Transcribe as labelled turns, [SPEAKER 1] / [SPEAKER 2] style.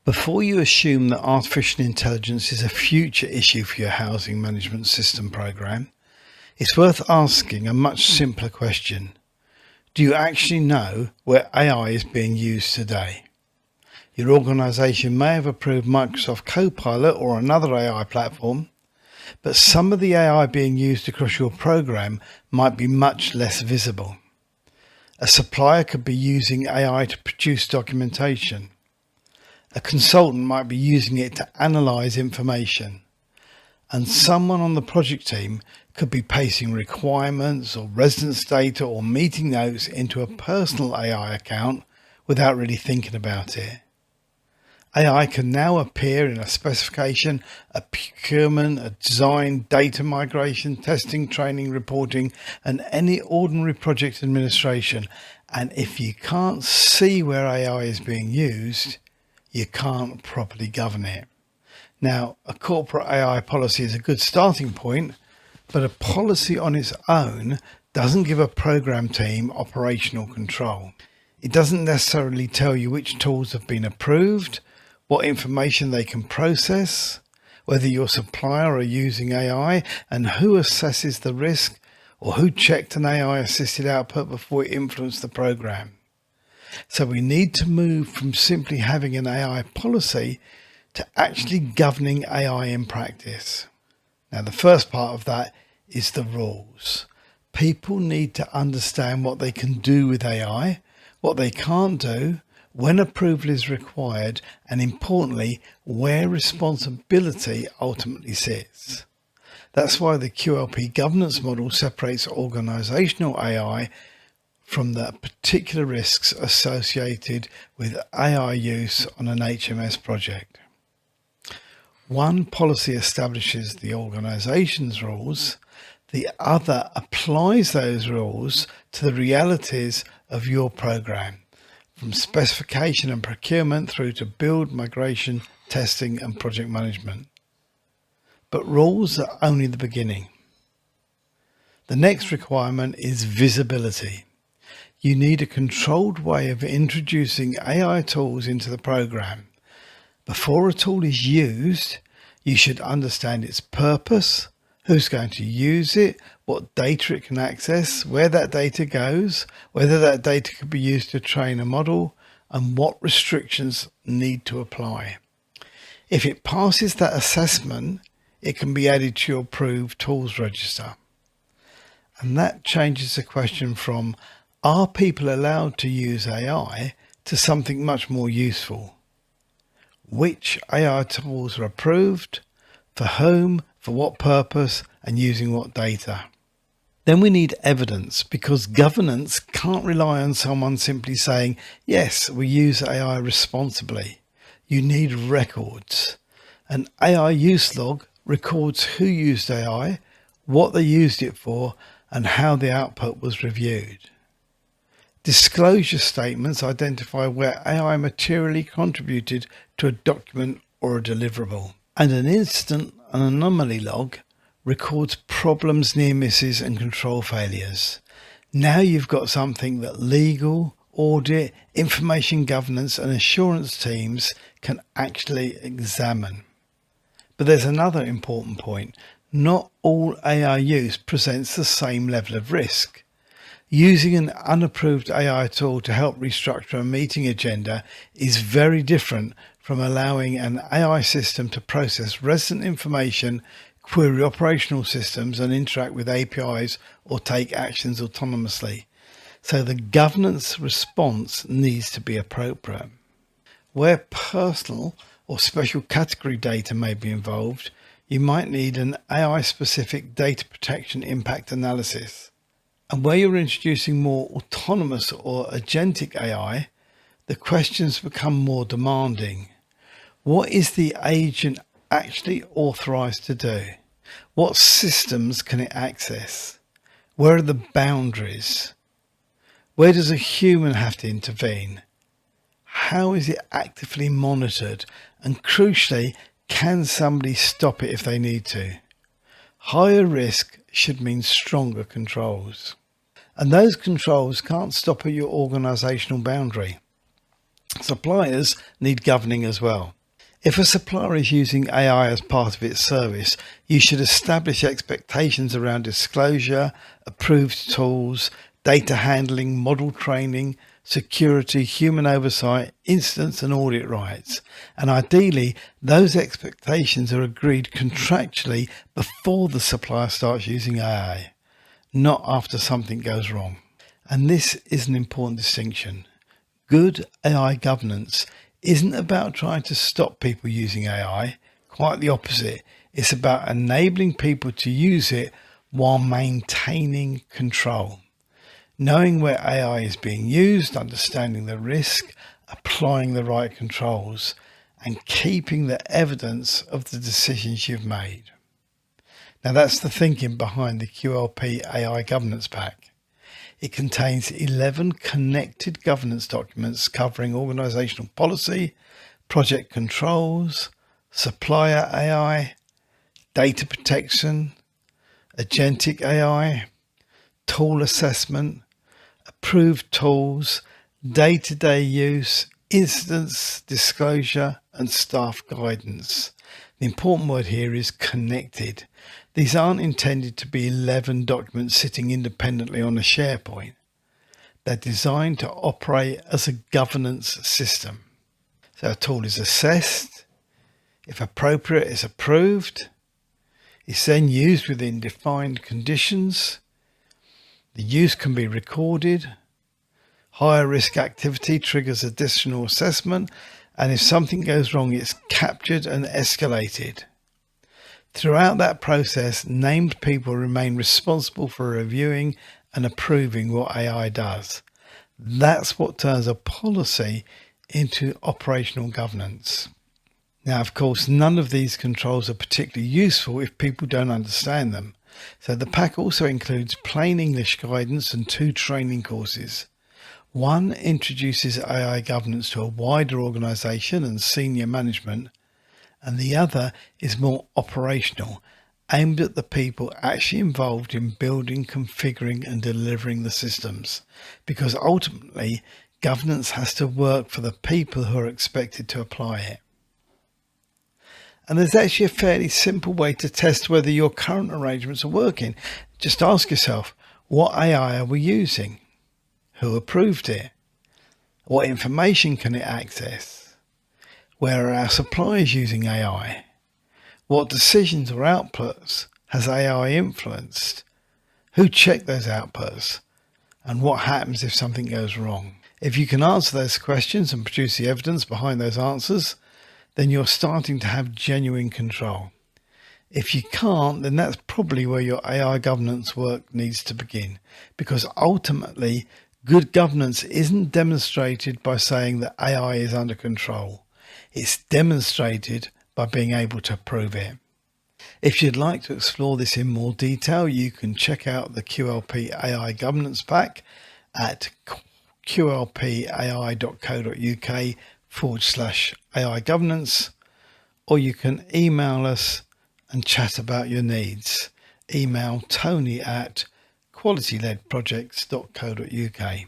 [SPEAKER 1] Before you assume that artificial intelligence is a future issue for your housing management system program, it's worth asking a much simpler question. Do you actually know where AI is being used today? Your organization may have approved Microsoft Copilot or another AI platform, but some of the AI being used across your program might be much less visible. A supplier could be using AI to produce documentation. A consultant might be using it to analyze information. And someone on the project team could be pasting requirements or residence data or meeting notes into a personal AI account without really thinking about it. AI can now appear in a specification, a procurement, a design, data migration, testing, training, reporting, and any ordinary project administration. And if you can't see where AI is being used, you can't properly govern it. Now, a corporate AI policy is a good starting point, but a policy on its own doesn't give a program team operational control. It doesn't necessarily tell you which tools have been approved, what information they can process, whether your supplier are using AI, and who assesses the risk, or who checked an AI-assisted output before it influenced the program. So we need to move from simply having an AI policy to actually governing AI in practice. Now, the first part of that is the rules. People need to understand what they can do with AI, what they can't do, when approval is required, and importantly, where responsibility ultimately sits. That's why the QLP governance model separates organizational AI from the particular risks associated with AI use on an HMS project. One policy establishes the organization's rules, the other applies those rules to the realities of your program, from specification and procurement through to build, migration, testing, and project management. But rules are only the beginning. The next requirement is visibility. You need a controlled way of introducing AI tools into the program. Before a tool is used, you should understand its purpose, who's going to use it, what data it can access, where that data goes, whether that data could be used to train a model, and what restrictions need to apply. If it passes that assessment, it can be added to your approved tools register. And that changes the question from, are people allowed to use AI, to something much more useful? Which AI tools are approved, for whom, for what purpose, and using what data? Then we need evidence, because governance can't rely on someone simply saying, yes, we use AI responsibly. You need records. An AI use log records who used AI, what they used it for, and how the output was reviewed. Disclosure statements identify where AI materially contributed to a document or a deliverable. And an incident and anomaly log records problems, near misses, and control failures. Now you've got something that legal, audit, information governance, and assurance teams can actually examine. But there's another important point. Not all AI use presents the same level of risk. Using an unapproved AI tool to help restructure a meeting agenda is very different from allowing an AI system to process resident information, query operational systems, and interact with APIs or take actions autonomously. So the governance response needs to be appropriate. Where personal or special category data may be involved, you might need an AI-specific data protection impact analysis. And where you're introducing more autonomous or agentic AI, the questions become more demanding. What is the agent actually authorized to do? What systems can it access? Where are the boundaries? Where does a human have to intervene? How is it actively monitored? And crucially, can somebody stop it if they need to? Higher risk should mean stronger controls. And those controls can't stop at your organizational boundary. Suppliers need governing as well. If a supplier is using AI as part of its service, you should establish expectations around disclosure, approved tools, data handling, model training, security, human oversight, instance and audit rights. And ideally, those expectations are agreed contractually before the supplier starts using AI, not after something goes wrong. And this is an important distinction. Good AI governance isn't about trying to stop people using AI. Quite the opposite. It's about enabling people to use it while maintaining control. Knowing where AI is being used, understanding the risk, applying the right controls, and keeping the evidence of the decisions you've made. Now that's the thinking behind the QLP AI Governance Pack. It contains 11 connected governance documents covering organizational policy, project controls, supplier AI, data protection, agentic AI, tool assessment, approved tools, day-to-day use, instance disclosure, and staff guidance. The important word here is connected. These aren't intended to be 11 documents sitting independently on a SharePoint. They're designed to operate as a governance system. So a tool is assessed, if appropriate, it's approved, it's then used within defined conditions. The use can be recorded. Higher risk activity triggers additional assessment, and if something goes wrong, it's captured and escalated. Throughout that process, named people remain responsible for reviewing and approving what AI does. That's what turns a policy into operational governance. Now, of course, none of these controls are particularly useful if people don't understand them. So the pack also includes plain English guidance and 2 training courses. One introduces AI governance to a wider organization and senior management, and the other is more operational, aimed at the people actually involved in building, configuring and delivering the systems, because ultimately governance has to work for the people who are expected to apply it. And there's actually a fairly simple way to test whether your current arrangements are working. Just ask yourself, what AI are we using? Who approved it? What information can it access? Where are our suppliers using AI? What decisions or outputs has AI influenced? Who checked those outputs? And what happens if something goes wrong? If you can answer those questions and produce the evidence behind those answers, then you're starting to have genuine control. If you can't, then that's probably where your AI governance work needs to begin, because ultimately good governance isn't demonstrated by saying that AI is under control. It's demonstrated by being able to prove it. If you'd like to explore this in more detail, you can check out the QLP AI Governance Pack at qlpai.co.uk/AI governance, or you can email us and chat about your needs. Email Tony at qualityledprojects.co.uk.